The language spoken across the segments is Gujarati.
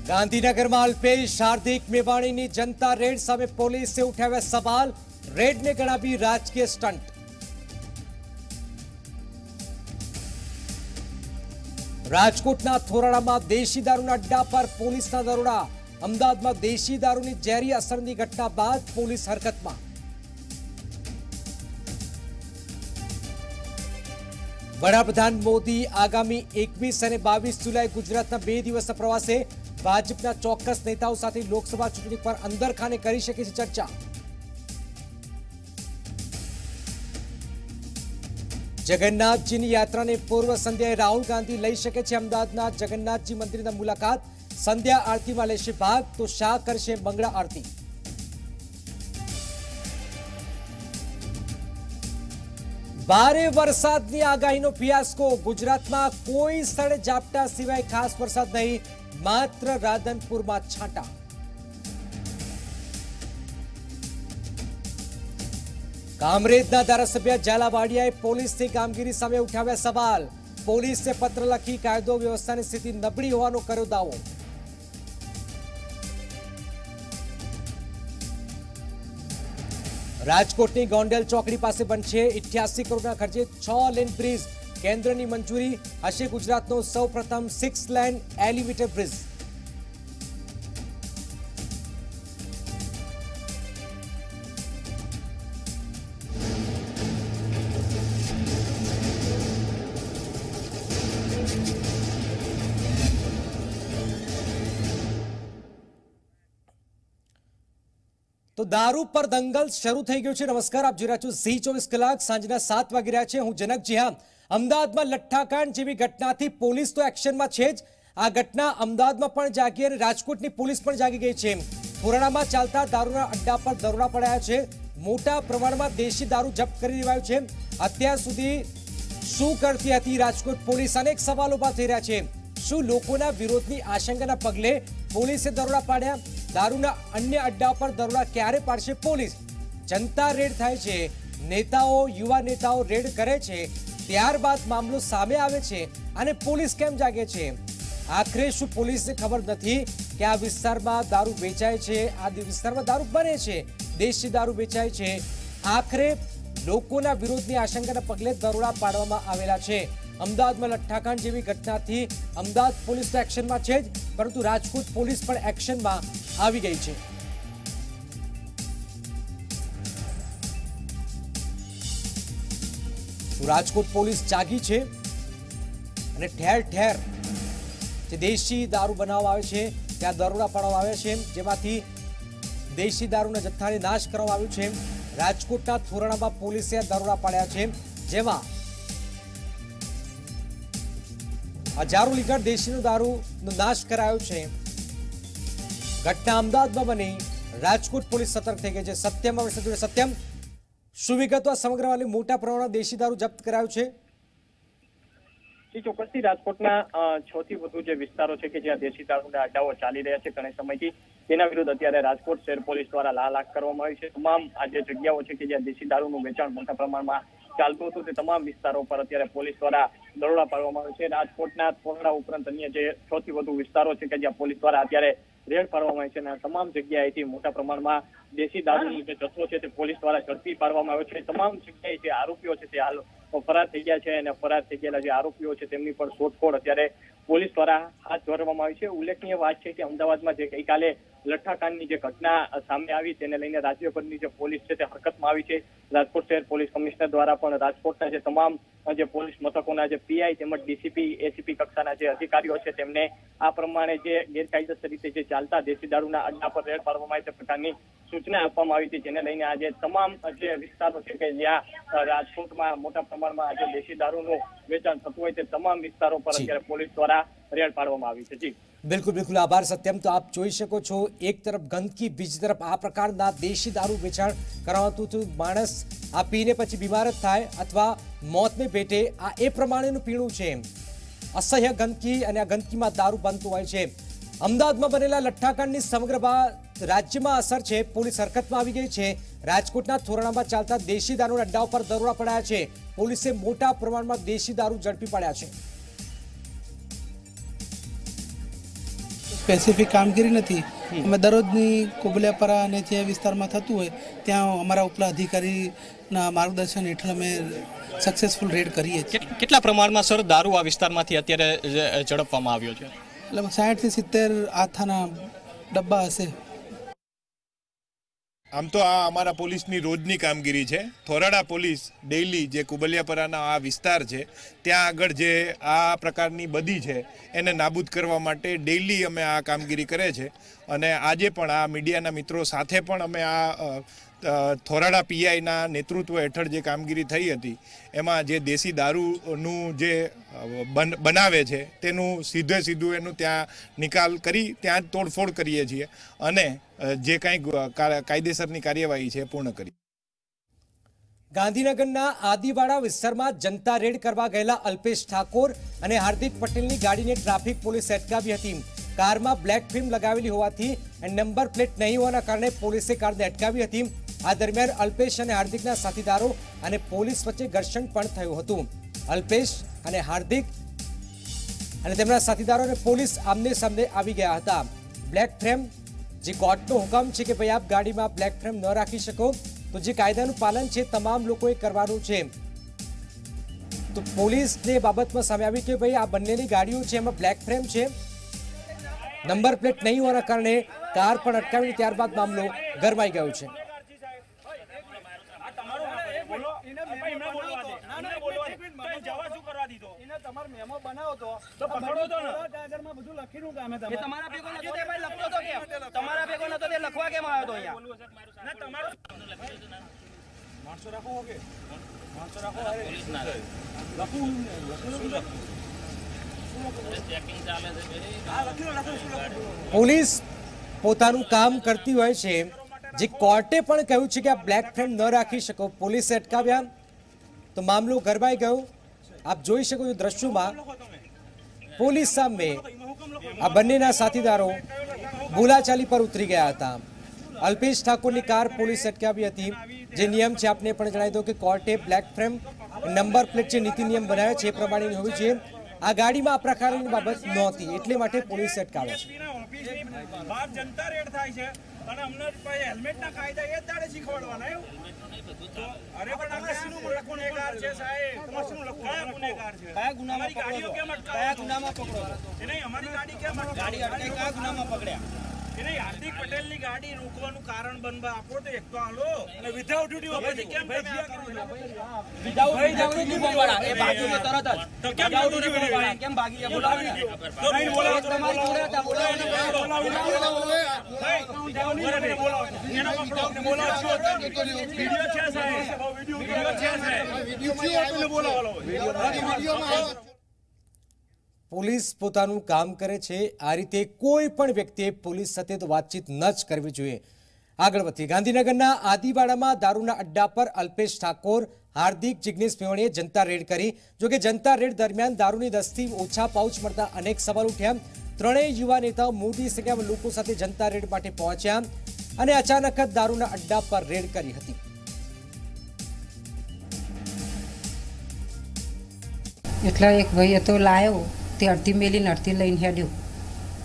ગાંધીનગરમાં અલ્પેશ હાર્દિક મેવાણીની જનતા રેડ સામે પોલીસે ઉઠાવ્યા સવાલ, રેડને ગણાવી રાજકીય સ્ટન્ટ। રાજકોટના થોરાળામાં દેશી દારૂના અડ્ડા પર પોલીસના દરોડા। અમદાવાદમાં દેશી દારૂની ઝેરી અસરની ઘટના બાદ પોલીસ હરકતમાં। વડાપ્રધાન મોદી આગામી 21 અને 22 જુલાઈ ગુજરાતના 2 દિવસના પ્રવાસે ભાજપના ચોક્કસ નેતાઓ સાથે લોકસભા ચૂંટણી પર અંદરખાને કરી શકે છે ચર્ચા। જગન્નાથજીની યાત્રાને પૂર્વ સંધ્યાએ રાહુલ ગાંધી લઈ શકે છે અમદાવાદના જગન્નાથજી મંદિરની મુલાકાત। સંધ્યા આરતીમાં લેશે ભાગ તો શાહ કરશે મંગળા આરતી। ભારે વરસાદની આગાહીનો ફિયાસ્કો। ગુજરાતમાં કોઈ સ્થળે ઝાપટા સિવાય ખાસ વરસાદ નહીં, માત્ર રાધનપુરમાં છાંટા। કામરેજના ધારાસભ્ય ઝાલાવાડિયાએ પોલીસની કામગીરી સામે ઉઠાવ્યા સવાલ। પોલીસે પત્ર લખી કાયદો વ્યવસ્થાની સ્થિતિ નબળી હોવાનો કર્યો દાવો। રાજકોટની ગોંડલ ચોકડી પાસે બનશે 88 કરોડના ખર્ચે 6 લેન બ્રિજ। કેન્દ્રની મંજૂરી, હશે ગુજરાતનો સૌપ્રથમ 6 લેન એલિવેટેડ બ્રિજ। તો દારૂ પર દંગલ શરૂ થઈ ગયો છે। નમસ્કાર, આપ જોઈ રહ્યા છો ઝી 24 કલાક। સાંજના 7 વાગી રહ્યા છે। હું જનક। જી હા, અમદાવાદમાં લઠ્ઠાકાંડ જેવી ઘટનાથી પોલીસ તો એક્શનમાં છે જ। આ ઘટના અમદાવાદમાં પણ જાગી અને રાજકોટની પોલીસ પણ જાગી ગઈ છે। થોરાળામાં ચાલતા દારૂના અડ્ડા પર દરોડા પડાયા છે। મોટા પ્રમાણમાં દેશી દારૂ જપ્ત કરી લેવાયો છે। અત્યાર સુધી શું કરતી હતી રાજકોટ પોલીસ? અનેક સવાલો ઉભા થઈ રહ્યા છે। શું લોકોના વિરોધની આશંકાના પગલે પોલીસે દરોડા પાડ્યા? દારૂના અન્ય અડ્ડા પર દરોડા ક્યારે પાડશે પોલીસ? જનતા રેડ થાય છે, નેતાઓ, યુવા નેતાઓ રેડ કરે છે, ત્યારબાદ મામલો સામે આવે છે અને પોલીસ કેમ જાગે છે? આખરે શું પોલીસને ખબર નથી કે આ વિસ્તારમાં દારૂ વેચાય છે, આ વિસ્તારમાં દારૂ બને છે, દેશી દારૂ વેચાય છે? આખરે લોકોના વિરોધની આશંકાના પગલે દરોડા પાડવામાં આવેલા છે। અમદાવાદમાં લઠ્ઠાકાંડ જેવી ઘટનાથી અમદાવાદ પોલીસ તો એક્શનમાં છે જ, પરંતુ રાજકોટ પોલીસ પણ એક્શનમાં આવી ગઈ છે। રાજકોટ પોલીસ જાગી છે અને ઠેર ઠેર જે દેશી દારૂ બનાવવામાં આવે છે ત્યાં દરોડા પાડવામાં આવ્યા છે, જેમાંથી દેશી દારૂના જથ્થાને નાશ કરવામાં આવ્યો છે। રાજકોટના થોરાળામાં પોલીસે દરોડા પાડ્યા છે, જેમાં હજારો લીટર દેશીનો દારૂનો નાશ કરાયો છે। ઘટના અમદાવાદમાં બની, રાજકોટ પોલીસ સતર્ક થઈ ગઈ છે। સત્યમ જોડે સત્યમ, શું વિગતો? સમગ્ર વાલી મોટા પ્રમાણમાં દેશી દારૂ જપ્ત કરાયો છે। ચોક્કસથી રાજકોટના 6 થી વધુ જે વિસ્તારો છે કે જ્યાં દેશી દારૂના અડ્ડાઓ ચાલી રહ્યા છે ઘણા સમયથી, તેના વિરુદ્ધ અત્યારે રાજકોટ શહેર પોલીસ દ્વારા લાલાક કરવામાં આવી છે। તમામ આ જે જગ્યાઓ છે કે જ્યાં દેશી દારૂનું વેચાણ મોટા પ્રમાણમાં ચાલતું હતું તે તમામ વિસ્તારો પર અત્યારે પોલીસ દ્વારા દરોડા પાડવામાં આવે છે। રાજકોટના થોરાળા ઉપરાંત અન્ય જે 6 થી વધુ વિસ્તારો છે કે જ્યાં પોલીસ દ્વારા અત્યારે રેડ પાડવામાં આવી છે અને તમામ જગ્યાએથી મોટા પ્રમાણમાં દેશી દારૂનો જે જથ્થો છે તે પોલીસ દ્વારા ઝડપી પાડવામાં આવ્યો છે। તમામ જગ્યાએ જે આરોપીઓ છે તે હાલ ફરાર થઈ ગયા છે અને ફરાર થઈ ગયેલા જે આરોપીઓ છે તેમની પણ શોધખોળ અત્યારે પોલીસ દ્વારા હાથ ધરવામાં આવી છે। ઉલ્લેખનીય વાત છે કે અમદાવાદમાં જે ગઈકાલે લઠ્ઠાકાંડની જે ઘટના સામે આવી તેને લઈને રાજ્યભરની જે પોલીસ છે તે હરકતમાં આવી છે। રાજકોટ શહેર પોલીસ કમિશનર દ્વારા પણ રાજકોટના જે તમામ જે પોલીસ મથકોના જે પીઆઈ તેમજ ડીસીપી, એસીપી કક્ષાના જે અધિકારીઓ છે તેમને આ પ્રમાણે જે ગેરકાયદેસર રીતે જે ચાલતા દેશી દારૂના અડ્ડા પર રેડ પાડવામાં આવે તે પ્રકારની સૂચના આપવામાં આવી હતી, જેને લઈને આજે તમામ જે વિસ્તારો છે કે જ્યાં રાજકોટમાં મોટા પ્રમાણમાં આજે દેશી દારૂનું વેચાણ થતું હોય તે તમામ વિસ્તારો પર અત્યારે પોલીસ દ્વારા રેડ પાડવામાં આવી છે। જી બિલકુલ બિલકુલ, આભાર સત્યમ। તો આપ જોઈ શકો છો, એક તરફ ગંદકી, બીજી તરફ આ પ્રકારના દેશી દારૂ વેચાણ કરાવતું તો માણસ આ પીને પછી બીમાર જ થાય અથવા મોતને ભેટે। આ એ પ્રમાણેનું પીણું છે। અસહ્ય ગંદકી અને આ ગંદકીમાં દારૂ બનતું હોય છે। અમદાવાદમાં બનેલા લઠ્ઠાકાંડની સમગ્ર રાજ્યમાં અસર છે। પોલીસ હરકતમાં આવી ગઈ છે। રાજકોટના થોરાળામાં ચાલતા દેશી દારૂના અડ્ડાઓ પર દરોડા પડાયા છે। પોલીસે મોટા પ્રમાણમાં દેશી દારૂ ઝડપી પાડ્યા છે। સ્પેસિફિક કામગીરી નથી. અમે દરરોજની કોબલિયાપરા અને જે વિસ્તારમાં થતું હોય ત્યાં અમારા ઉપલા અધિકારીના માર્ગદર્શન હેઠળ અમે સક્સેસફુલ રેડ કરીએ છીએ. કેટલા પ્રમાણમાં સર દારૂ આ વિસ્તારમાંથી અત્યારે ઝડપવામાં આવ્યો છે? એટલે 60 થી 70 આથાના ડબ્બા હશે. આમ તો આ અમારા પોલીસની રોજની કામગીરી છે. થોરાડા પોલીસ ડેઇલી જે કુબલિયાપરાના આ વિસ્તાર છે ત્યાં આગળ જે આ પ્રકારની બદી છે એને નાબૂદ કરવા માટે ડેઇલી અમે આ કામગીરી કરે છે. અને આજે પણ આ મીડિયાના મિત્રો સાથે પણ અમે આ થોરાડા પીઆઈના નેતૃત્વ હેઠળ જે કામગીરી થઈ હતી એમાં જે દેશી દારૂનું જે બનાવે છે તેનું સીધું એનું ત્યાં નિકાલ કરી ત્યાં જ તોડફોડ કરીએ છીએ અને જે કાંઈ કાયદેસરની કાર્યવાહી છે પૂર્ણ કરી. ગાંધીનગરના આદિવાડા વિસ્તારમાં જનતા રેડ કરવા ગયેલા અલ્પેશ ઠાકોર અને હાર્દિક પટેલની ગાડીને ટ્રાફિક પોલીસે અટકાવી હતી. કારમાં બ્લેક ફિલ્મ લગાવેલી હોવાથી નંબર પ્લેટ નહીં હોવાના કારણે પોલીસે કારને અટકાવી હતી. આ દરમિયાન અલ્પેશ અને હાર્દિકના સાથીદારો અને પોલીસ વચ્ચે ઘર્ષણ પણ થયું હતું. અલ્પેશ અને હાર્દિક અને તેમના સાથીદારો અને પોલીસ આમને સામને આવી ગયા હતા. બ્લેક ફ્રેમ જે કોર્ટનો હુકમ છે કે ભાઈ આપ ગાડીમાં બ્લેક ફ્રેમ ન રાખી શકો, તો જે કાયદાનું પાલન છે તમામ લોકોએ કરવાનું છે. તો પોલીસને બાબતમાં સામે આવી કે ભાઈ આ બંનેની ગાડીઓ છે એમાં બ્લેક ફ્રેમ છે, નંબર પ્લેટ નહીં હોવાના કારણે કાર પણ અટકાવી ત્યારબાદ મામલો ગરમાઈ ગયો છે. પોલીસ પોતાનું કામ કરતી હોય છે. જે કોર્ટે પણ કહ્યું છે કે આ બ્લેક ફ્રેમ ન રાખી શકો, પોલીસે અટકાવ્યા તો મામલો ગરમાઈ ગયો. આપ જોઈ શકો છો દ્રશ્યોમાં પોલીસ સામે આ બંનેના સાથીદારો બોલાચાલી પર ઉતરી ગયા હતા. અલ્પેશ ઠાકોરની કાર પોલીસ અટકાવી હતી. જે નિયમ છે આપને પણ જણાવી દો કે કોર્ટે બ્લેક ફ્રેમ નંબર પ્લેટ જે નીતિ નિયમ બનાવ્યા છે એ પ્રમાણેની હોવી જોઈએ. આ ગાડીમાં આ પ્રકારની બાબત નહોતી એટલે માટે પોલીસે અટકાવે છે. જનતા રેડ થાય છે અને અમને હેલ્મેટના કાયદા એ દાડે શીખવાડવાના એવું. અરે પણ આપણે શું ગુનેગાર છે સાહેબ? તમારે શું લખવું? કયા ગુનેગાર છે? કયા ગુનામાં ગાડીઓ કેમ અટકાવો? કયા ગુનામાં પકડો? એ નહીં અમારી ગાડી કેમ ગાડી અટકે? કયા ગુનામાં પકડ્યા? એ નહીં હાર્દિક પટેલની ગાડી રોકવાનું કારણ બનવા આપો તો એક તો હાલો અને વિધાઉટ ડ્યુટી ઓફિસ કેમ તમે આ કરો છો? વિધાઉટ ડ્યુટી બોલવાળા એ ભાગીને તરત જ તો કેમ બોલવાળા કેમ ભાગી ગયા? બોલાવી તો નહીં બોલાવો તમારી જોડે હતા. બોલાવો એનો પકડો બોલાવો. વિડિયો છે સાહેબ, વિડિયો છે સાહેબ, વિડિયો બોલાવો. વિડિયોમાં પોલીસ પોતાનું કામ કરે છે. આ રીતે કોઈ પણ વ્યક્તિએ પોલીસ સાથે તો વાતચીત ન જ કરવી જોઈએ. આગળ વધીએ. ગાંધીનગરના આદિવાડામાં દારૂના અડ્ડા પર અલ્પેશ ઠાકોર, હાર્દિક, જિગ્નેશ મેવાણીએ જનતા રેડ કરી. જોકે જનતા રેડ દરમિયાન દારૂની 10 થી ઓછા પાઉચ મળતા અનેક સવાલ ઉઠ્યા. ત્રણેય યુવા નેતાઓ મોટી સંખ્યામાં લોકો સાથે જનતા રેડ માટે પહોંચ્યા અને અચાનક જ દારૂના અડ્ડા પર રેડ કરી હતી. એટલા એક ભાઈ હતો લાયો, તે અડધી મેલીને અડધી લઈને હેડ્યું.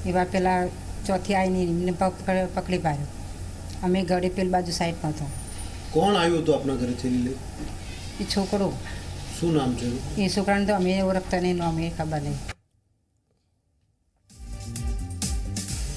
એવા પેલા ચોથી આવીને એમને પકડી પાડ્યો. અમે ગળે પેલી બાજુ સાઈડમાં હતો. કોણ આવ્યું હતું આપણા ઘરે થેલી લઈ? એ છોકરો. શું નામ છે એ છોકરાને તો અમે ઓળખતા નહીં, અમે ખબર નહીં.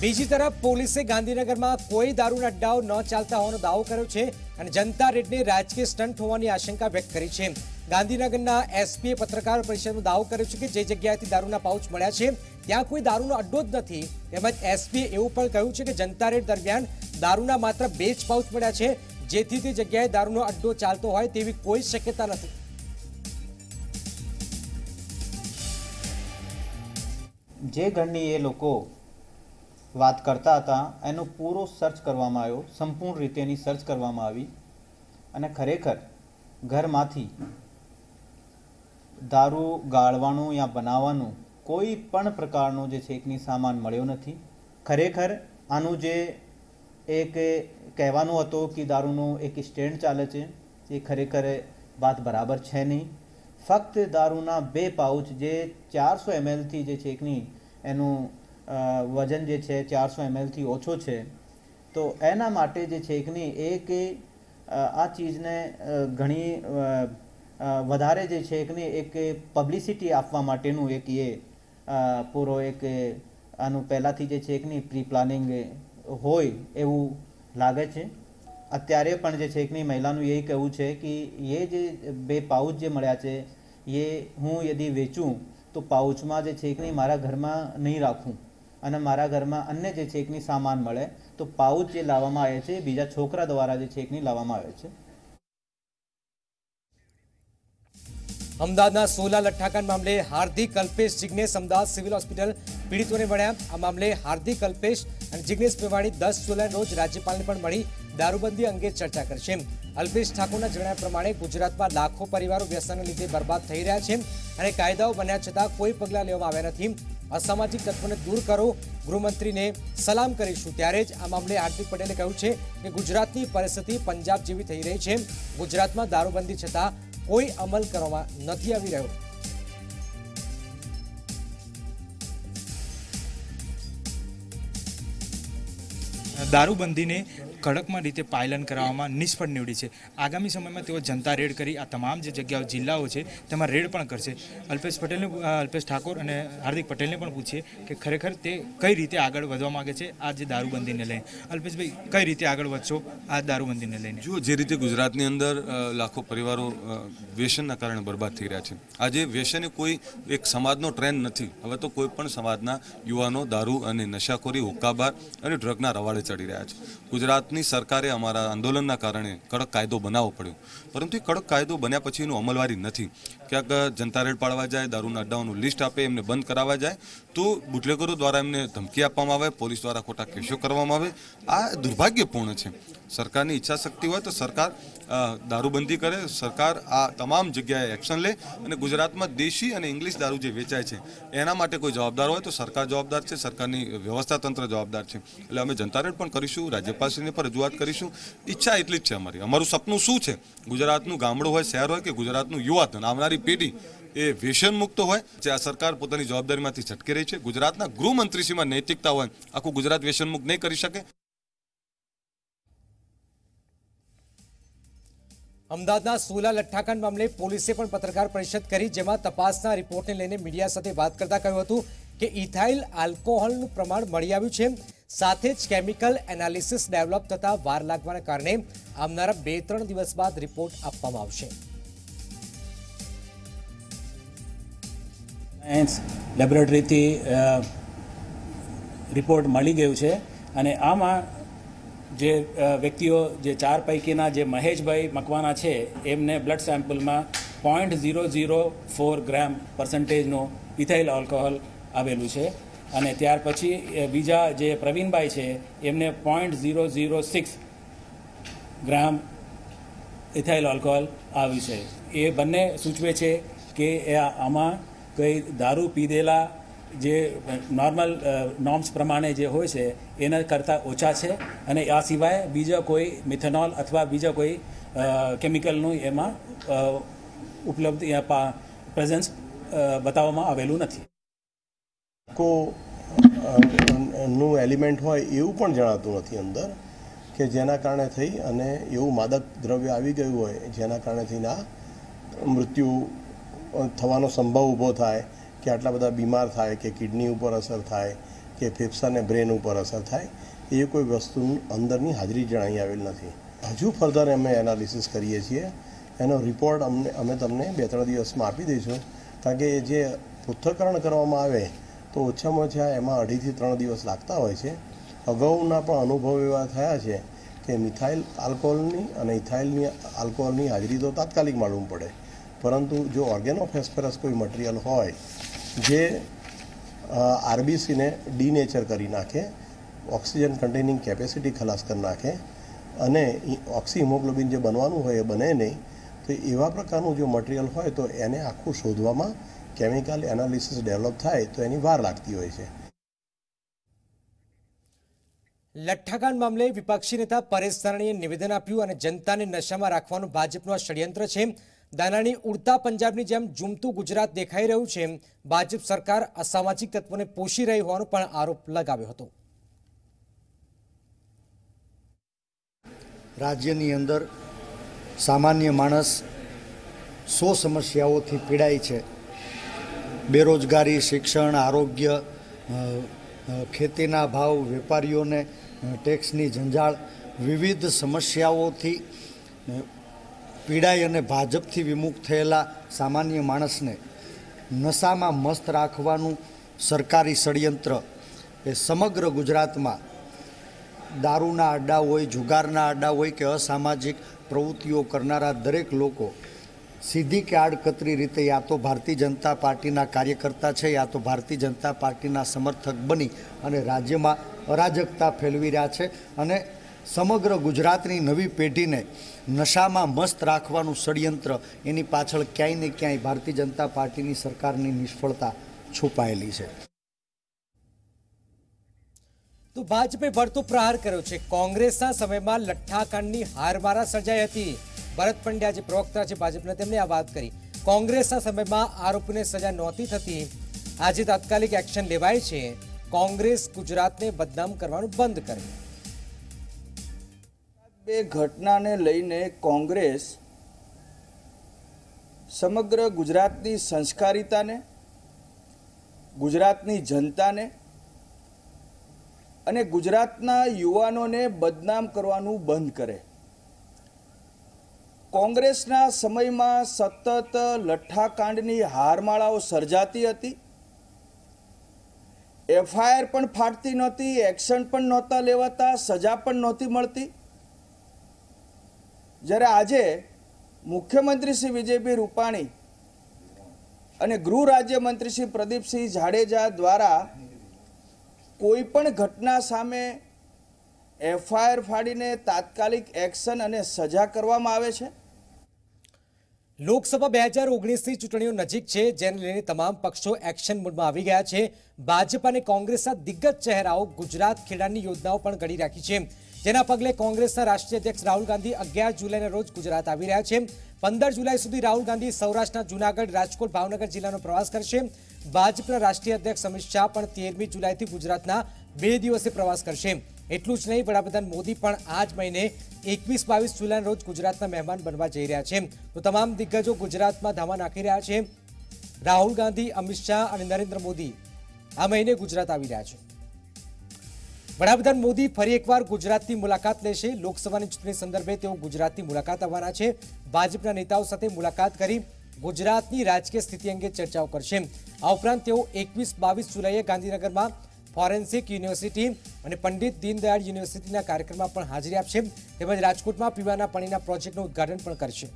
બીજી તરફ પોલીસે ગાંધીનગરમાં કોઈ દારૂના અડ્ડાઓ ન ચાલતા હોવાનો દાવો કર્યો છે અને જનતા રેડને રાજકીય સ્ટન્ટ હોવાની આશંકા વ્યક્ત કરી છે. ગાંધીનગરના એસપીએ પત્રકાર પરિષદમાં દાવો કર્યો છે કે જે જગ્યાએથી દારૂના પાઉચ મળ્યા છે ત્યાં કોઈ દારૂનો અડ્ડો જ નથી. તેમજ એસપીએ એવું પણ કહ્યું છે કે જનતા રેડ દરમિયાન દારૂના માત્ર 2 જ પાઉચ મળ્યા છે, જેથી તે જગ્યાએ દારૂનો અડ્ડો ચાલતો હોય તેવી કોઈ શક્યતા નથી. જે ઘરની એ લોકો વાત કરતા હતા એનો પૂરો સર્ચ કરવામાં આવ્યો, સંપૂર્ણ રીતે એની સર્ચ કરવામાં આવી અને ખરેખર ઘરમાંથી દારૂ ગાળવાનું યા બનાવવાનું કોઈ પણ પ્રકારનો જે છે એકની સામાન મળ્યો નથી. ખરેખર આનું જે એક કહેવાનું હતું કે દારૂનું એક સ્ટેન્ડ ચાલે છે એ ખરેખર વાત બરાબર છે નહીં. ફક્ત દારૂના 2 પાઉચ જે 400 ml થી જે છે એકની એનું વજન જે છે 400 ml થી ઓછો છે, તો એના માટે જે છે એક આ ચીજને ઘણી વધારે જે છે એક પબ્લિસિટી આપવા માટેનું એક પૂરો એક આનું પહેલાંથી જે છે પ્રી પ્લાનિંગ હોય એવું લાગે છે. અત્યારે પણ જે છે મહિલાનું એ કહેવું છે કે એ જે 2 પાઉચ જે મળ્યા છે એ હું યદી વેચું તો પાઉચમાં જે છે મારા ઘરમાં નહીં રાખું અને મારા ઘરમાં અન્ય જે છે સામાન મળે, તો પાઉચ જે લાવવામાં આવે છે બીજા છોકરા દ્વારા જે છે લાવવામાં આવે છે. અમદાવાદના સોલા લઠ્ઠાકાંડ મામલે હાર્દિક, અલ્પેશ, જિગ્નેશ અમદાવાદ સિવિલ હોસ્પિટલ પીડિતોને મળ્યા. આ મામલે હાર્દિક, અલ્પેશ અને જિગ્નેશ મેવાણી 10 જુલાઈ રોજ રાજ્યપાલને પણ મળી દારૂબંધી અંગે ચર્ચા કરશે. અલ્પેશ ઠાકોરના જણાવ્યા પ્રમાણે ગુજરાતમાં લાખો પરિવારો વ્યસનને લીધે બરબાદ થઈ રહ્યા છે અને કાયદાઓ બન્યા છતાં કોઈ પગલાં લેવામાં આવ્યા નથી. અસામાજિક તત્વોને દૂર કરો, ગૃહમંત્રીને સલામ કરીશું. ત્યારે જ આ મામલે હાર્દિક પટેલે કહ્યું છે કે ગુજરાતની પરિસ્થિતિ પંજાબ જેવી થઈ રહી છે. ગુજરાતમાં દારૂબંધી છતાં કોઈ અમલ કરવામાં નથી આવી રહ્યો. દારૂબંધીને કડકમાં રીતે પાલન કરવામાં નિષ્ફળ નીવડી છે. આગામી સમયમાં તેઓ જનતા રેડ કરી આ તમામ જે જગ્યાઓ જિલ્લાઓ છે તેમાં રેડ પણ કરશે. અલ્પેશ ઠાકોર અને હાર્દિક પટેલને પણ પૂછીએ કે ખરેખર તે કઈ રીતે આગળ વધવા માંગે છે આ જે દારૂબંધીને લઈને. અલ્પેશભાઈ, કઈ રીતે આગળ વધશો આ દારૂબંધીને લઈને? જો જે રીતે ગુજરાતની અંદર લાખો પરિવારો વ્યસનના કારણે બરબાદ થઈ રહ્યા છે. આજે વ્યસન કોઈ એક સમાજનો ટ્રેન્ડ નથી. હવે તો કોઈ પણ સમાજના યુવાનો દારૂ અને નશાખોરી, હુક્કાબાર અને ડ્રગના રવાડે ચડી રહ્યા છે. ગુજરાતની સરકારે અમારા આંદોલનના કારણે કડક કાયદો બનાવવો પડ્યો, પરંતુ એ કડક કાયદો બન્યા પછી એનું અમલવારી નથી. ક્યાંક જનતા રેડ પાડવા જાય, દારૂના અડ્ડાઓનું લિસ્ટ આપે, એમને બંધ કરાવવા જાય તો બુટલેગરો દ્વારા એમને ધમકી આપવામાં આવે, પોલીસ દ્વારા ખોટા કેસો કરવામાં આવે. આ દુર્ભાગ્યપૂર્ણ છે. સરકારની ઈચ્છા શક્તિ હોય તો સરકાર દારૂબંધી કરે, સરકાર આ તમામ જગ્યાએ એક્શન લે અને ગુજરાતમાં દેશી અને ઇંગ્લિશ દારૂ જે વેચાય છે એના માટે કોઈ જવાબદાર હોય તો સરકાર જવાબદાર છે, સરકારની વ્યવસ્થા તંત્ર જવાબદાર છે. એટલે અમે જનતા રેડ પણ કરીશું, રાજ્યપાલશ્રીને પણ રજૂઆત કરીશું. ઈચ્છા એટલી જ છે અમારી. અમારું સપનું શું છે? ગુજરાતનું ગામડું હોય, શહેર હોય કે ગુજરાતનું યુવાધન, આવનારી પેઢી એ વ્યસન મુક્ત હોય. જે આ સરકાર પોતાની જવાબદારીમાંથી છટકી રહી છે. ગુજરાતના ગૃહમંત્રીશ્રીમાં નૈતિકતા હોય, આખું ગુજરાત વ્યસન મુક્ત નહીં કરી શકે. અમદાવાદના સોલા લઠ્ઠાકાંડ મામલે પોલીસે પણ પત્રકાર પરિષદ કરી, જેમાં તપાસના રિપોર્ટને લઈને મીડિયા સાથે વાત કરતા કહ્યું હતું કે ઇથાઇલ આલ્કોહોલનું પ્રમાણ મળી આવ્યું છે. સાથે જ કેમિકલ એનાલિસિસ ડેવલપ થતા વાર લાગવાના કારણે આવનારા 2-3 દિવસ બાદ રિપોર્ટ આપવામાં આવશે. લેબોરેટરીથી રિપોર્ટ મળી ગયું છે અને આમાં જે વ્યક્તિઓ જે 4 પૈકીના જે મહેશભાઈ મકવાના છે એમને બ્લડ સેમ્પલમાં 0.004 ગ્રામ % ઇથાઇલ આલ્કોહોલ આવેલું છે અને ત્યાર પછી બીજા જે પ્રવીણભાઈ છે એમને 0.006 ગ્રામ ઇથાઇલ આલ્કોહોલ આવ્યું છે. એ બંને સૂચવે છે કે આમાં કંઈ દારૂ પીધેલા જે નોર્મલ નોર્મ્સ પ્રમાણે જે હોય છે એના કરતાં ઓછા છે અને આ સિવાય બીજા કોઈ મિથેનોલ અથવા બીજા કોઈ કેમિકલનું એમાં ઉપલબ્ધ પ્રેઝન્સ બતાવવામાં આવેલું નથી. નું એલિમેન્ટ હોય એવું પણ જણાતું નથી અંદર, કે જેના કારણે થઈ અને એવું માદક દ્રવ્ય આવી ગયું હોય જેના કારણે થઈને આ મૃત્યુ થવાનો સંભવ ઊભો થાય, કે આટલા બધા બીમાર થાય, કે કિડની ઉપર અસર થાય, કે ફેફસાને બ્રેન ઉપર અસર થાય, એ કોઈ વસ્તુ અંદરની હાજરી જણાઈ આવેલ નથી. હજુ ફર્ધર અમે એનાલિસિસ કરીએ છીએ. એનો રિપોર્ટ અમે તમને 2-3 દિવસમાં આપી દઈશું. કારણ કે જે પૃથ્થકરણ કરવામાં આવે તો ઓછામાં ઓછા એમાં 2.5 થી 3 દિવસ લાગતા હોય છે. અગાઉના પણ અનુભવ એવા થયા છે કે મિથાઇલ આલ્કોહોલની અને ઇથાઇલની આલ્કોહોલની હાજરી તો તાત્કાલિક માલુમ પડે, પરંતુ જો ઓર્ગેનોફેસ્ફરસ કોઈ મટીરિયલ હોય જે આરબીસીને ડીનેચર કરી નાખે, ઓક્સિજન કન્ટેનિંગ કેપેસિટી ખલાસ કરી નાખે અને ઓક્સી હિમોગ્લોબિન જે બનવાનું હોય એ બને નહીં, તો એવા પ્રકારનું જો મટીરિયલ હોય તો એને આખું શોધવામાં કેમિકલ એનાલિસિસ ડેવલપ થાય તો એની વાર લાગતી હોય છે. લઠ્ઠાકાંડ મામલે વિપક્ષી નેતા પરેશ ધાનાણીએ નિવેદન આપ્યું અને જનતાને નશામાં રાખવાનું ભાજપનું આ ષડયંત્ર છે. દાનાની ઉડતા પંજાબની જેમ ઝૂમતું ગુજરાત દેખાઈ રહ્યું છે. ભાજપ સરકાર અસામાજિક તત્વોને પોષી રહી હોવાનો પણ આરોપ લગાવ્યો હતો. રાજ્યની અંદર સામાન્ય માણસ 100 સમસ્યાઓથી પીડાય છે. બેરોજગારી, શિક્ષણ, આરોગ્ય, ખેતીના ભાવ, વેપારીઓને ટેક્સની જંજાળ, વિવિધ સમસ્યાઓથી પીડાય અને ભાજપથી વિમુખ થયેલા સામાન્ય માણસને નશામાં મસ્ત રાખવાનું સરકારી ષડયંત્ર એ સમગ્ર ગુજરાતમાં દારૂના અડ્ડા હોય, જુગારના અડ્ડા હોય કે અસામાજિક પ્રવૃત્તિઓ કરનારા દરેક લોકો સીધી કે આડકતરી રીતે યા તો ભારતીય જનતા પાર્ટીના કાર્યકર્તા છે યા તો ભારતીય જનતા પાર્ટીના સમર્થક બની અને રાજ્યમાં અરાજકતા ફેલવી રહ્યા છે અને સમગ્ર ગુજરાતની નવી પેઢીને નશામાં મસ્ત રાખવાનું ષડયંત્ર એની પાછળ ક્યાંય ને ક્યાંય ભારતીય જનતા પાર્ટીની સરકારની નિષ્ફળતા છુપાયેલી છે. તો ભાજપે વળતો પ્રહાર કર્યો છે. કોંગ્રેસના સમયમાં લઠ્ઠાકાંડની હારમારા સર્જાઈ હતી. ભરત પંડ્યા જે પ્રવક્તા છે ભાજપના, તેમણે આ વાત કરી. કોંગ્રેસના સમયમાં આરોપીને સજા નહોતી થતી, આજે તાત્કાલિક એક્શન લેવાય છે. કોંગ્રેસ ગુજરાતને બદનામ કરવાનું બંધ કરે. બે ઘટનાને લઈને કોંગ્રેસ સમગ્ર ગુજરાતની સંસ્કારિતાને, ગુજરાતની જનતાને અને ગુજરાતના યુવાનોને બદનામ કરવાનું બંધ કરે. કોંગ્રેસના સમયમાં સતત લઠ્ઠાકાંડની હારમાળાઓ સર્જાતી હતી. એફઆઈઆર પણ ફાટતી નહોતી, એક્શન પણ નહોતા લેવાતા, સજા પણ નહોતી મળતી. જ્યારે આજે મુખ્યમંત્રી શ્રી વિજયભાઈ રૂપાણી અને ગૃહ રાજ્યમંત્રી શ્રી પ્રદીપસિંહ જાડેજા દ્વારા કોઈ પણ ઘટના સામે એફઆઈઆર ફાડીને તાત્કાલિક એક્શન અને સજા કરવામાં આવે છે. લોકસભા 2019ની ચૂંટણીઓ નજીક છે, જેને લઈને તમામ પક્ષો એક્શન મોડમાં આવી ગયા છે. ભાજપ અને કોંગ્રેસના દિગ્ગજ ચહેરાઓ ગુજરાત ખેડાની યોજનાઓ પણ ઘડી રાખી છે, જેના પગલે કોંગ્રેસના રાષ્ટ્રીય અધ્યક્ષ રાહુલ ગાંધી 11 જુલાઈના રોજ ગુજરાત આવી રહ્યા છે. 15 જુલાઈ સુધી રાહુલ ગાંધી સૌરાષ્ટ્રના જૂનાગઢ, રાજકોટ, ભાવનગર જિલ્લાનો પ્રવાસ કરશે. ભાજપના રાષ્ટ્રીય અધ્યક્ષ અમિત શાહ પણ 13મી જુલાઈથી ગુજરાતના 2 દિવસે પ્રવાસ કરશે. એટલું જ નહીં, વડાપ્રધાન મોદી પણ આ જ મહિને 21-22 જુલાઈના રોજ ગુજરાતના મહેમાન બનવા જઈ રહ્યા છે. તો તમામ દિગ્ગજો ગુજરાતમાં ધામા નાખી રહ્યા છે. રાહુલ ગાંધી, અમિત શાહ અને નરેન્દ્ર મોદી આ મહિને ગુજરાત આવી રહ્યા છે. વડાપ્રધાન મોદી ફરી એકવાર ગુજરાતની મુલાકાત લેશે. લોકસભાની ચૂંટણી સંદર્ભે તેઓ ગુજરાતની મુલાકાત આવવાના છે. ભાજપના નેતાઓ સાથે મુલાકાત કરી ગુજરાતની રાજકીય સ્થિતિ અંગે ચર્ચાઓ કરશે. આ ઉપરાંત તેઓ 21-22 જુલાઈએ ગાંધીનગરમાં ફોરેન્સિક યુનિવર્સિટી અને પંડિત દીનદયાળ યુનિવર્સિટીના કાર્યક્રમમાં પણ હાજરી આપશે. તેમજ રાજકોટમાં પીવાના પાણીના પ્રોજેક્ટનું ઉદ્ઘાટન પણ કરશે.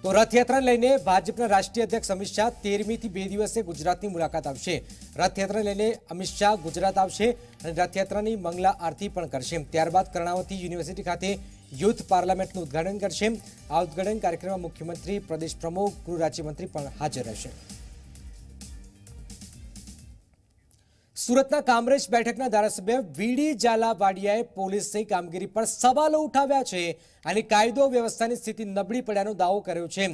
તો રથયાત્રાને લઈને ભાજપના રાષ્ટ્રીય અધ્યક્ષ અમિત શાહ 13મીથી 2 દિવસે ગુજરાતની મુલાકાત આવશે. રથયાત્રાને લઈને અમિત શાહ ગુજરાત આવશે અને રથયાત્રાની મંગલા આરતી પણ કરશે. ત્યારબાદ કર્ણાવતી યુનિવર્સિટી ખાતે યુથ પાર્લામેન્ટનું ઉદ્ઘાટન કરશે. આ ઉદ્ઘાટન કાર્યક્રમમાં મુખ્યમંત્રી, પ્રદેશ પ્રમુખ, ગૃહ રાજ્યમંત્રી પણ હાજર રહેશે. સુરતના કામરેજ બેઠકના ધારાસભ્ય વીડી ઝાલાવાડિયાએ પોલીસની કામગીરી પર સવાલો ઉઠાવ્યા છે અને કાયદો વ્યવસ્થાની સ્થિતિ નબળી પડ્યાનો દાવો કર્યો છે.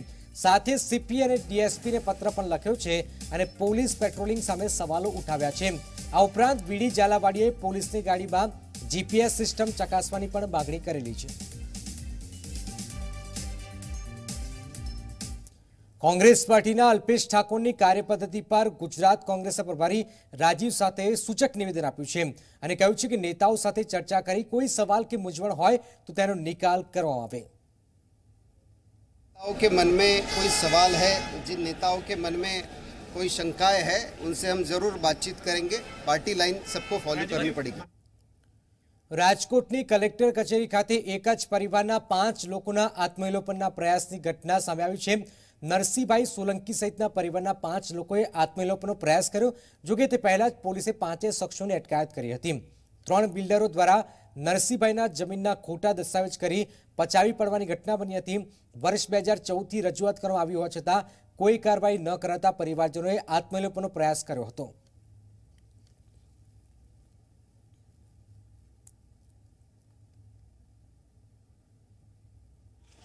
સાથે સીપી અને ડીએસપીને પત્ર પણ લખ્યો છે અને પોલીસ પેટ્રોલિંગ સામે સવાલો ઉઠાવ્યા છે. આ ઉપરાંત વીડી ઝાલાવાડિયાએ પોલીસની ગાડીમાં જીપીએસ સિસ્ટમ ચકાસવાની પણ માગણી કરેલી છે. કોંગ્રેસ પાર્ટીના અલ્પેશ ઠાકોરની કાર્યપદ્ધતિ પર ગુજરાત કોંગ્રેસના પ્રભારી રાજીવ સાથે સૂચક નિવેદન આપ્યું છે અને કહ્યું છે કે નેતાઓ સાથે ચર્ચા કરી કોઈ સવાલ કે મૂંઝવણ હોય તો તેનો નિકાલ કરવામાં આવે. नेताओं के मन में कोई सवाल है, जिन नेताओं के मन में कोई शंकाएं है, उनसे हम जरूर बातचीत करेंगे. पार्टी लाइन सबको फॉलो करनी पड़ेगी. રાજકોટની કલેક્ટર કચેરી ખાતે એક જ પરિવારના 5 લોકોના આત્મવિલોપનના પ્રયાસની ઘટના સામે આવી છે. નરસિંહભાઈ સોલંકી સહિતના પરિવારના 5 લોકોએ આત્મવિલોપનનો પ્રયાસ કર્યો. જોકે તે પહેલા જ પોલીસે 5 શખ્સોની અટકાયત કરી હતી. 3 બિલ્ડરો દ્વારા નરસિંહભાઈના જમીનના ખોટા દસ્તાવેજ કરી પચાવી પડવાની ઘટના બની હતી. વર્ષ 2014થી રજૂઆત કરવામાં આવી હોવા છતાં કોઈ કાર્યવાહી ન કરાતા પરિવારજનોએ આત્મવિલોપનનો પ્રયાસ કર્યો હતો.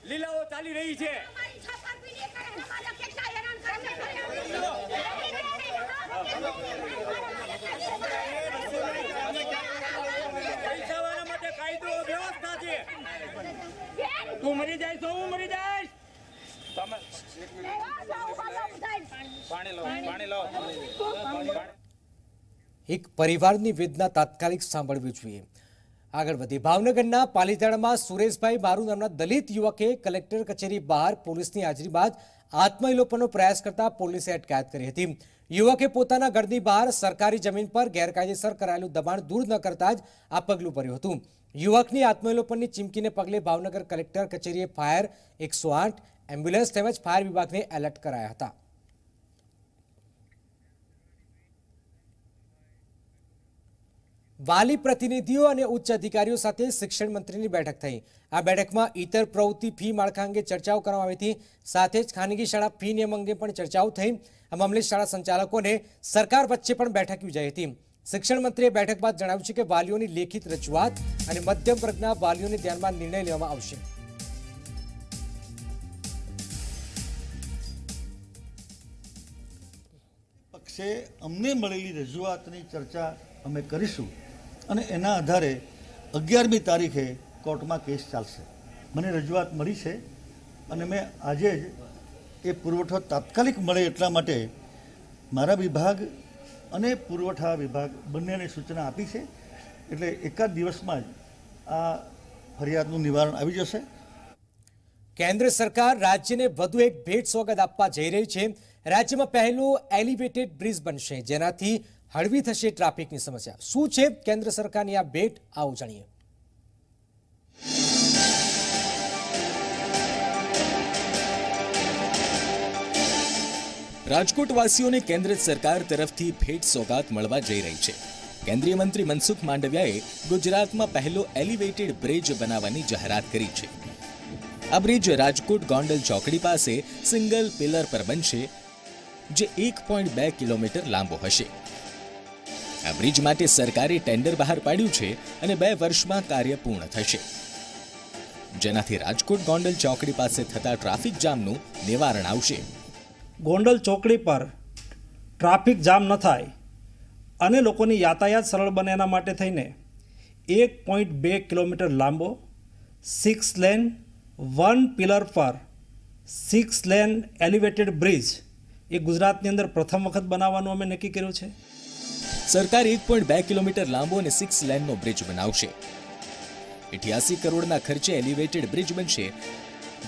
લીલાઓ ચાલી રહી છે. પૈસાવાળા માટે કાયદો વ્યવસ્થા છે. તું મરી જાય તો હું મરી જઈશ. એક પરિવારની વેદના તાત્કાલિક સાંભળવી જોઈએ. આગળ વધી ભાવનગરના પાલીતાણામાં સુરેશભાઈ બારુ નામના દલિત યુવકે કલેક્ટર કચેરી બહાર પોલીસની હાજરી બાદ આત્મવિલોપનનો પ્રયાસ કરતા પોલીસે અટકાયત કરી હતી. યુવકે પોતાના ઘરની બહાર સરકારી જમીન પર ગેરકાયદેસર કરાયેલું દબાણ દૂર ન કરતા જ આ પગલું ભર્યું હતું. યુવકની આત્મવિલોપનની ચીમકીને પગલે ભાવનગર કલેક્ટર કચેરીએ ફાયર 108 એમ્બ્યુલન્સ તેમજ ફાયર વિભાગને એલર્ટ કરાયા હતા. વાલી પ્રતિનિધિઓ અને ઉચ્ચ અધિકારીઓ સાથે શિક્ષણ મંત્રીની બેઠક થઈ. આ બેઠકમાં ઇતર પ્રવૃત્તિ ફી માળખા અંગે ચર્ચાઓ કરવામાં આવી હતી. સાથે જ ખાનગી શાળા ફી નિયમ અંગે પણ ચર્ચાઓ થઈ. આ મામલે શાળા સંચાલકોને સરકાર વચ્ચે પણ બેઠક યોજાઈ હતી. શિક્ષણ મંત્રીએ બેઠક બાદ જણાવ્યું છે કે વાલીઓની લેખિત રજૂઆત અને મધ્યમ વર્ગના વાલીઓને ધ્યાનમાં નિર્ણય લેવામાં આવશે. પક્ષે અમને મળેલી રજૂઆતની ચર્ચા અમે કરીશું અને એના આધારે 11મી તારીખે કોર્ટમાં કેસ ચાલશે. મને રજૂઆત મળી છે અને મેં આજે જ એ પુરવઠો તાત્કાલિક મળે એટલા માટે મારા વિભાગ અને પુરવઠા વિભાગ બંનેને સૂચના આપી છે. એટલે એકાદ દિવસમાં જ આ ફરિયાદનું નિવારણ આવી જશે. કેન્દ્ર સરકાર રાજ્યને વધુ એક ભેટ સોગાદ આપવા જઈ રહી છે. રાજ્યમાં પહેલું એલિવેટેડ બ્રિજ બનશે, જેનાથી હળવી થશે ટ્રાફિકની સમસ્યા. શું છે કેન્દ્ર સરકારની આ ભેટ, આવો જાણીએ. રાજકોટવાસીઓને કેન્દ્ર સરકાર તરફથી ભેટ સોગાત મળવા જઈ રહી છે. કેન્દ્રીય મંત્રી મનસુખ માંડવિયાએ ગુજરાતમાં પહેલો એલિવેટેડ બ્રિજ બનાવવાની જાહેરાત કરી છે. આ બ્રિજ રાજકોટ ગોંડલ ચોકડી પાસે સિંગલ પિલર પર બનશે, જે 1.2 કિલોમીટર લાંબો હશે. આ બ્રિજ માટે સરકારે ટેન્ડર બહાર પાડ્યું છે અને 2 વર્ષમાં કાર્ય પૂર્ણ થશે, જેનાથી રાજકોટ ગોંડલ ચોકડી પાસે થતા ટ્રાફિક જામનું નિવારણ આવશે. ગોંડલ ચોકડી પર ટ્રાફિક જામ ન થાય અને લોકોની યાતાયાત સરળ બને એના માટે થઈને 1.2 કિલોમીટર લાંબો 6 લેન 1 પિલર પર 6 લેન એલિવેટેડ બ્રિજ એ ગુજરાતની અંદર પ્રથમ વખત બનાવવાનું અમે નક્કી કર્યું છે. સરકાર 1.2 કિલોમીટર લાંબો અને 6 લેનનો બ્રિજ બનાવશે. 88 કરોડના ખર્ચે એલિવેટેડ બ્રિજ બનશે,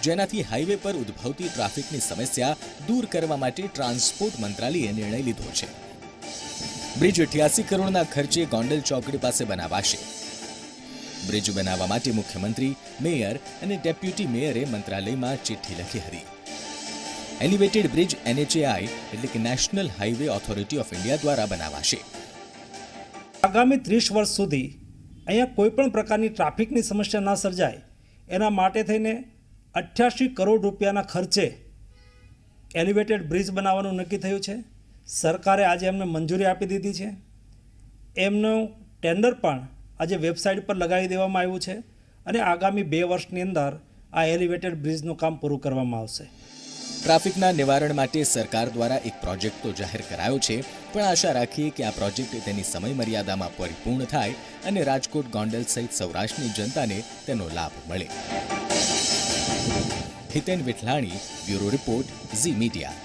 જેનાથી હાઈવે પર ઉદ્ભવતી ટ્રાફિકની સમસ્યા દૂર કરવા માટે ટ્રાન્સપોર્ટ મંત્રાલયે નિર્ણય લીધો છે. બ્રિજ 88 કરોડના ખર્ચે ગોંડલ ચોકડી પાસે બનાવાશે. બ્રિજ બનાવવા માટે મુખ્યમંત્રી, મેયર અને ડેપ્યુટી મેયરે મંત્રાલયમાં ચિઠ્ઠી લખી હતી. એલિવેટેડ બ્રિજ NHAI એટલે કે national highway authority of India દ્વારા બનાવાશે. આગામી 30 વર્ષ સુધી અહીંયા કોઈ પણ પ્રકારની ટ્રાફિકની સમસ્યા ના સર્જાય એના માટે થઈને 88 કરોડ રૂપિયાના ખર્ચે એલિવેટેડ બ્રિજ બનાવવાનું નક્કી થયું છે. સરકારે આજે એમને મંજૂરી આપી દીધી છે. એમનું ટેન્ડર પણ આજે વેબસાઇટ પર લગાવી દેવામાં આવ્યું છે અને આગામી 2 વર્ષની અંદર આ એલિવેટેડ બ્રિજનું કામ પૂરું કરવામાં આવશે. ટ્રાફિકના નિવારણ માટે સરકાર દ્વારા એક પ્રોજેક્ટ તો જાહેર કરાયો છે, પણ આશા રાખીએ કે આ પ્રોજેક્ટ તેની સમય મર્યાદામાં પરિપૂર્ણ થાય અને રાજકોટ ગોંડલ સહિત સૌરાષ્ટ્રની જનતાને તેનો લાભ મળે. Hiten Vithlani, bureau report, Zee media.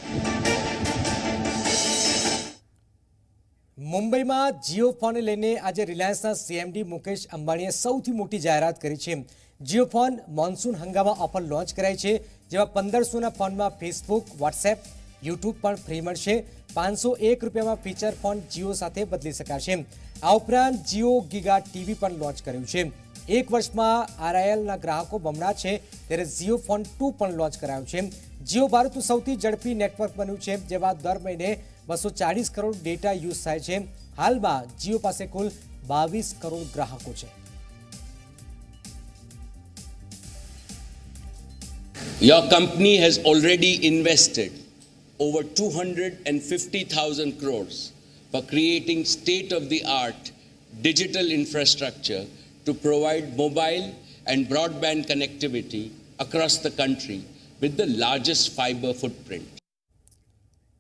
મુંબઈમાં જીઓ ફોનને લઈને આજે રિલાયન્સના CMD મુકેશ અંબાણીએ સૌથી મોટી જાહેરાત કરી છે. જીઓ ફોન મોન્સૂન હંગામા ઓફર લોન્ચ કરાઈ છે, જેમાં 1500ના ફોનમાં ફેસબુક, વોટ્સએપ, યુટ્યુબ પણ ફ્રી મળશે. 501 રૂપિયામાં ફીચર ફોન જીઓ સાથે બદલી શકાશે. આ ઉપરાંત જીઓ ગીગા ટીવી પણ લોન્ચ કર્યું છે. 1 વર્ષમાં RILના ગ્રાહકો બમણા છે, ત્યારે જીઓ ફોન 2 પણ લોન્ચ કરાયું છે. જીઓ ભારતનું સૌથી ઝડપી નેટવર્ક બન્યું છે, જેમાં દર મહિને 240 કરોડ ડેટા યુઝ થાય છે. હાલમાં જીઓ પાસે કુલ 22 કરોડ ગ્રાહકો છે. Your company has already invested over 250,000 crores for creating state-of-the-art digital infrastructure to provide mobile and broadband connectivity across the country with the largest fiber footprint.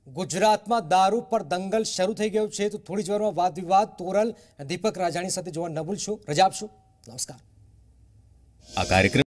ગુજરાતમાં દારૂ પર દંગલ શરૂ થઈ ગયો છે, તો થોડી જ વારમાં વાદ વિવાદ તોરલ દીપક રાજાણી સાથે જોવા ન ભૂલશો. રજા આપશો. નમસ્કાર. આ કાર્યક્રમ